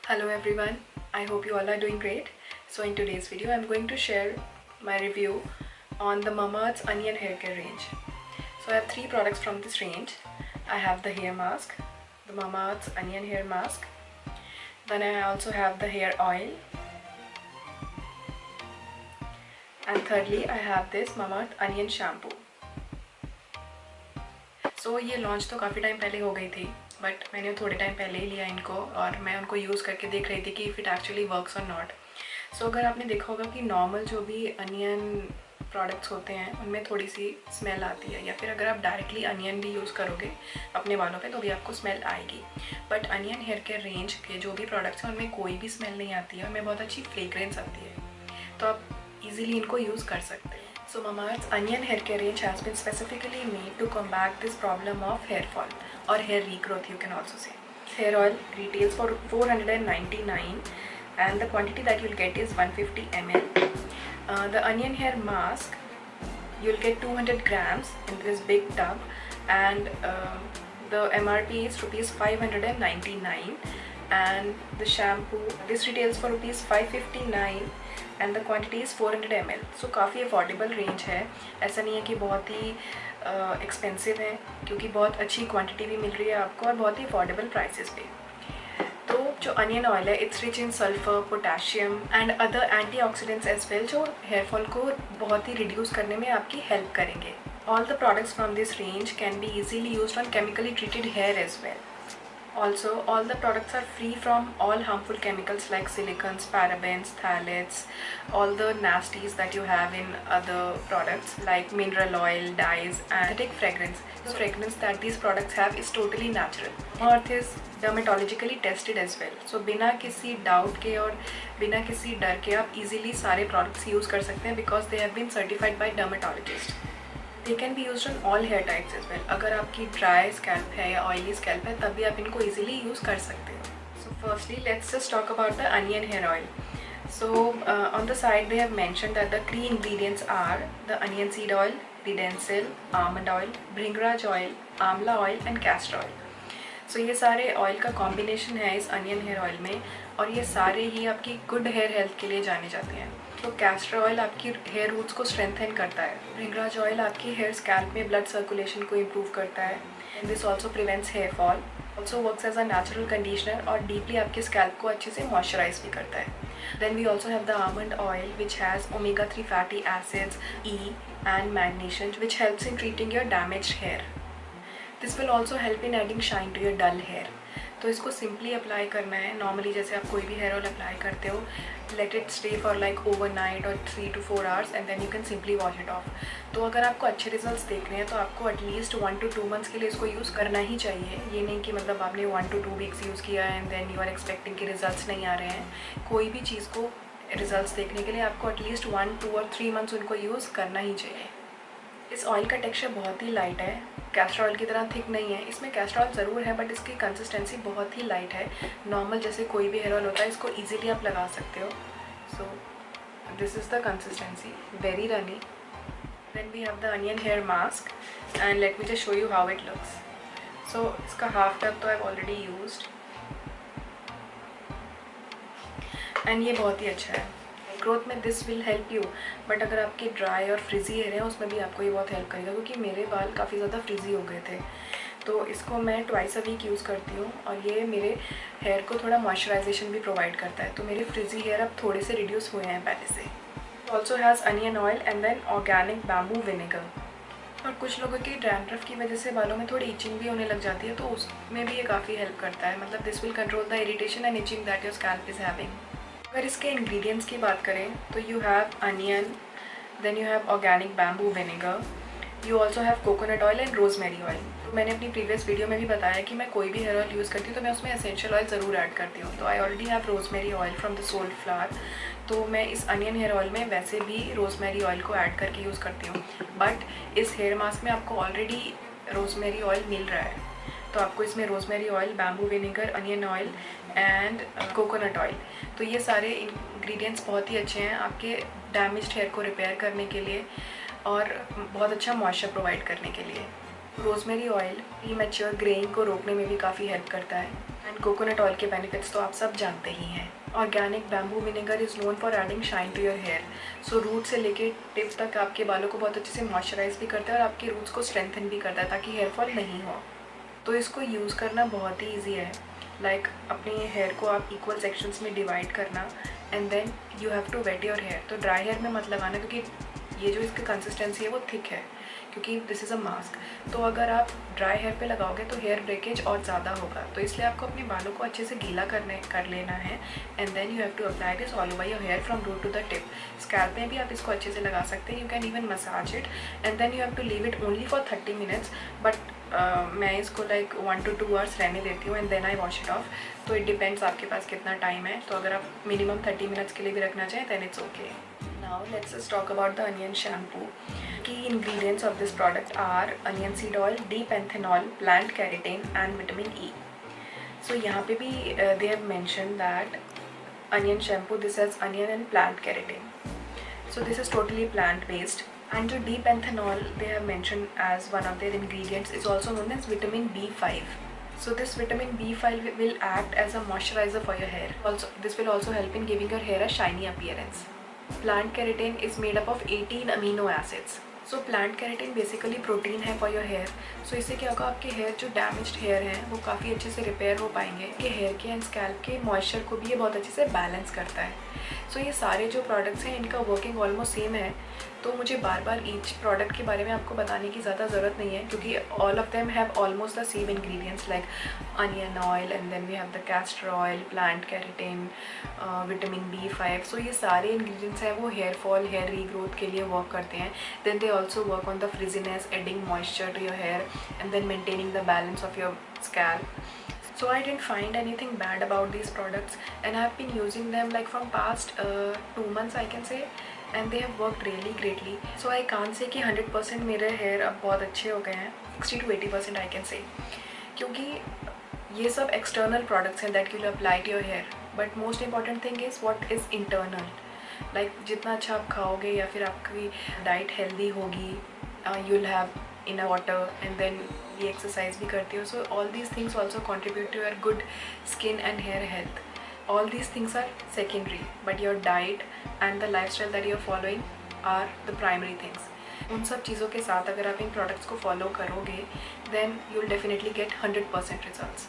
Hello everyone, I hope you all are doing great. So in today's video I'm going to share my review on the Mamaearth's Onion Hair Care range. So I have three products from this range. I have the hair mask, the Mamaearth's Onion Hair Mask. Then I also have the hair oil. And thirdly I have this Mamaearth Onion Shampoo. So ये launch तो काफ़ी time पहले हो गई थी, but मैंने थोड़े time पहले ही लिया इनको और मैं उनको यूज़ करके देख रही थी कि इफ़ इट एक्चुअली वर्क्स और नॉट. सो अगर आपने देखा होगा कि नॉर्मल जो भी अनियन प्रोडक्ट्स होते हैं उनमें थोड़ी सी स्मेल आती है, या फिर अगर आप डायरेक्टली अनियन भी यूज़ करोगे अपने बालों पे तो भी आपको स्मेल आएगी. But onion hair care range के जो भी प्रोडक्ट्स हैं उनमें कोई भी स्मेल नहीं आती है, उनमें बहुत अच्छी फ्रेग्रेंस आती है, तो आप ईजिली इनको यूज़ कर सकते हैं. So Mamaearth's Onion Hair Care range has been specifically made to combat this problem of hair fall or hair regrowth, you can also say. Hair oil retails for $499 and the quantity that you'll get is 150 ml. The onion hair mask, you'll get 200 grams in this big tub, and the MRP is rupees 599, and the shampoo, this retails for rupees 559 and the quantity is 400 ml. सो काफ़ी affordable range है. ऐसा नहीं है कि बहुत ही expensive है, क्योंकि बहुत अच्छी क्वांटिटी भी मिल रही है आपको और बहुत ही अफोर्डेबल प्राइसेस पे. तो जो अनियन ऑयल है it's rich in sulphur, potassium and other antioxidants as well, जो हेयर फॉल को बहुत ही रिड्यूस करने में आपकी हेल्प करेंगे. All the products from this range can be easily used on chemically treated hair as well. Also, all the products are free from all harmful chemicals like silicons, parabens, phthalates, all the nasties that you have in other products like mineral oil, dyes, and synthetic fragrance. The fragrance that these products have is totally natural. Mamaearth is dermatologically tested as well. So बिना किसी doubt के और बिना किसी डर के आप easily सारे products use कर सकते हैं because they have been certified by dermatologists. They can be used on all hair types as well. अगर आपकी ड्राई स्कैल्प है या ऑयली स्कैल्प है तब भी आप इनको इजीली यूज़ कर सकते हो. So firstly let's just talk about the onion hair oil. So on the side they have mentioned that the key ingredients are the onion seed oil, redensil, almond oil, bhringraj oil, amla oil and castor oil. So ये सारे oil का combination है इस onion hair oil में, और ये सारे ही आपकी गुड हेयर हेल्थ के लिए जाने जाते हैं. तो कैस्टर ऑयल आपकी हेयर रूट्स को स्ट्रेंथन करता है. भृंगराज ऑयल आपकी हेयर स्कैल्प में ब्लड सर्कुलेशन को इम्प्रूव करता है. And this also prevents hair fall. Also works as a natural conditioner और डीपली आपके स्कैल्प को अच्छे से मॉइस्चराइज भी करता है. Then we also have the almond oil which has omega 3 fatty acids, E and magnesium which helps in treating your damaged hair. This will also help in adding shine to your dull hair. तो इसको simply apply करना है normally जैसे आप कोई भी hair oil apply करते हो. Let it stay for like overnight और 3 to 4 hours and then you can simply wash it off. तो अगर आपको अच्छे रिजल्ट्स देखने हैं तो आपको एटलीस्ट 1 to 2 months के लिए इसको यूज़ करना ही चाहिए. ये नहीं कि मतलब आपने 1 to 2 weeks यूज़ किया है and then you are expecting कि रिजल्ट्स नहीं आ रहे हैं. कोई भी चीज़ को रिजल्ट्स देखने के लिए आपको एटलीस्ट 1, 2 और 3 months उनको यूज़ करना ही चाहिए. इस ऑयल का टेक्सचर बहुत ही लाइट है, कैस्टर ऑयल की तरह थिक नहीं है. इसमें कैस्टर ऑयल ज़रूर है बट इसकी कंसिस्टेंसी बहुत ही लाइट है. नॉर्मल जैसे कोई भी हेयर ऑयल होता है इसको इजीली आप लगा सकते हो. So this is the consistency, very runny. Then we have the onion hair mask and let me just show you how it looks. So इसका हाफ टब तो I have already used and ये बहुत ही अच्छा है. Growth में this will help you, but अगर आपके ड्राई और फ्रिजी हेयर हैं उसमें भी आपको ये बहुत हेल्प करेगा, क्योंकि मेरे बाल काफ़ी ज़्यादा फ्रिजी हो गए थे. तो इसको मैं ट्वाइस अ वीक यूज़ करती हूँ और ये मेरे हेयर को थोड़ा मॉइस्चराइजेशन भी प्रोवाइड करता है. तो मेरे फ्रिजी हेयर अब थोड़े से रिड्यूस हुए हैं पहले से. Also has onion oil and then organic bamboo vinegar. और कुछ लोगों की डैंड्रफ की वजह से बालों में थोड़ी इचिंग भी होने लग जाती है, तो उसमें भी ये काफ़ी हेल्प करता है. मतलब this will control the irritation and itching that your scalp is having. अगर इसके इंग्रेडिएंट्स की बात करें तो you have onion, then you have organic bamboo vinegar, you also have coconut oil and rosemary oil. तो मैंने अपनी प्रीवियस वीडियो में भी बताया कि मैं कोई भी हेयर ऑयल यूज़ करती हूँ तो मैं उसमें एसेंशियल ऑयल ज़रूर ऐड करती हूँ. तो I already have rosemary oil from the sold flower. तो मैं इस अनियन हेयर ऑयल में वैसे भी रोजमेरी ऑयल को ऐड करके यूज़ करती हूँ, बट इस हेयर मास्क में आपको ऑलरेडी रोजमेरी ऑयल मिल रहा है. तो आपको इसमें rosemary oil, bamboo vinegar, onion oil and coconut oil, तो ये सारे इंग्रेडिएंट्स बहुत ही अच्छे हैं आपके डैमेज्ड हेयर को रिपेयर करने के लिए और बहुत अच्छा मॉइस्चर प्रोवाइड करने के लिए. रोजमेरी ऑयल प्रीमैच्योर ग्रेइंग को रोकने में भी काफ़ी हेल्प करता है. एंड कोकोनट ऑयल के बेनिफिट्स तो आप सब जानते ही हैं। Organic bamboo vinegar is known for adding shine to your hair. So root से लेके टिप तक आपके बालों को बहुत अच्छे से मॉइस्चराइज भी करता है और आपके रूट्स को स्ट्रेंथन भी करता है ताकि हेयर फॉल नहीं हो। तो इसको यूज़ करना बहुत ही ईजी है। लाइक अपने हेयर को आप इक्वल सेक्शंस में डिवाइड करना and then you have to wet your hair. तो ड्राई हेयर में मत लगाना क्योंकि ये जो इसकी कंसिस्टेंसी है वो थिक है, क्योंकि दिस इज़ अ मास्क। तो अगर आप ड्राई हेयर पे लगाओगे तो हेयर ब्रेकेज और ज़्यादा होगा। तो इसलिए आपको अपने बालों को अच्छे से गीला कर लेना है and then you have to apply this all over your hair from root to the tip. Scalp में भी आप इसको अच्छे से लगा सकते हैं। You can even massage it and then you have to leave it only for 30 minutes. But मैं इसको लाइक 1 to 2 आवर्स रहने देती हूँ and then I wash it off. तो इट डिपेंड्स आपके पास कितना टाइम है। तो अगर आप मिनिमम 30 मिनट्स के लिए भी रखना चाहें then it's okay. Now let's just talk about the onion shampoo. Key ingredients of this product are onion seed oil, D-panthenol, plant keratin and vitamin E. So यहाँ पे भी they have mentioned that onion shampoo, this has onion and plant keratin. So this is totally plant based. And the D-panthenol they have mentioned as one of their ingredients is also known as vitamin B5. So this vitamin B5 will act as a moisturizer for your hair. Also, this will also help in giving your hair a shiny appearance. Plant keratin is made up of 18 amino acids. So plant keratin basically protein है for your hair. So इससे क्या होगा, आपके hair जो damaged hair हैं वो काफ़ी अच्छे से रिपेयर हो पाएंगे। कि हेयर के एंड स्कैल्प के मॉइस्चर को भी ये बहुत अच्छे से बैलेंस करता है। सो ये सारे जो प्रोडक्ट्स हैं इनका वर्किंग ऑलमोस्ट सेम है। तो मुझे बार बार ईच प्रोडक्ट के बारे में आपको बताने की ज़्यादा ज़रूरत नहीं है क्योंकि all of them have almost the same ingredients like onion oil and then we have the castor oil, plant keratin, vitamin B5। सो ये सारे इंग्रेडिएंट्स हैं वो हेयर फॉल, हेयर रीग्रोथ के लिए वर्क करते हैं। Then they also work on the frizziness, adding moisture to your hair and then maintaining the balance of your scalp. So I didn't find anything bad about these products and I've been using them like from past 2 months I can say, and they have worked really greatly. So I can't say कि 100% मेरे hair अब बहुत अच्छे हो गए हैं, 60 to 80% I can say, क्योंकि ये सब external products हैं that you'll apply to your hair, but most important thing is what is internal. Like जितना अच्छा आप खाओगे या फिर आपकी डाइट हेल्दी होगी, you'll have enough water and then ये एक्सरसाइज भी करती हो। So all these things also contribute to your good skin and hair health. All these things are secondary but your diet and the लाइफ स्टाइल that you are following are the primary things. उन सब चीज़ों के साथ अगर आप इन प्रोडक्ट्स को फॉलो करोगे then you will definitely get 100% results.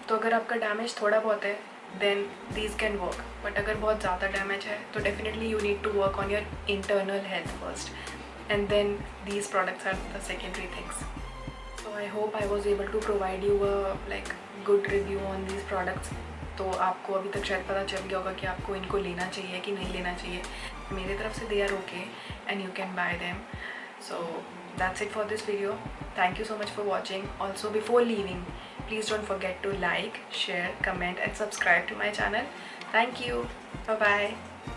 तो अगर आपका डैमेज थोड़ा बहुत है then these can work, but अगर बहुत ज़्यादा डैमेज है तो definitely you need to work on your internal health first and then these products are the secondary things. So I hope I was able to provide you a like good review on these products. तो आपको अभी तक शायद पता चल गया होगा कि आपको इनको लेना चाहिए कि नहीं लेना चाहिए। मेरे तरफ से they are okay and you can buy them. So that's it for this video. Thank you so much for watching. Also before leaving, please don't forget to like, share, comment and subscribe to my channel. Thank you. Bye bye.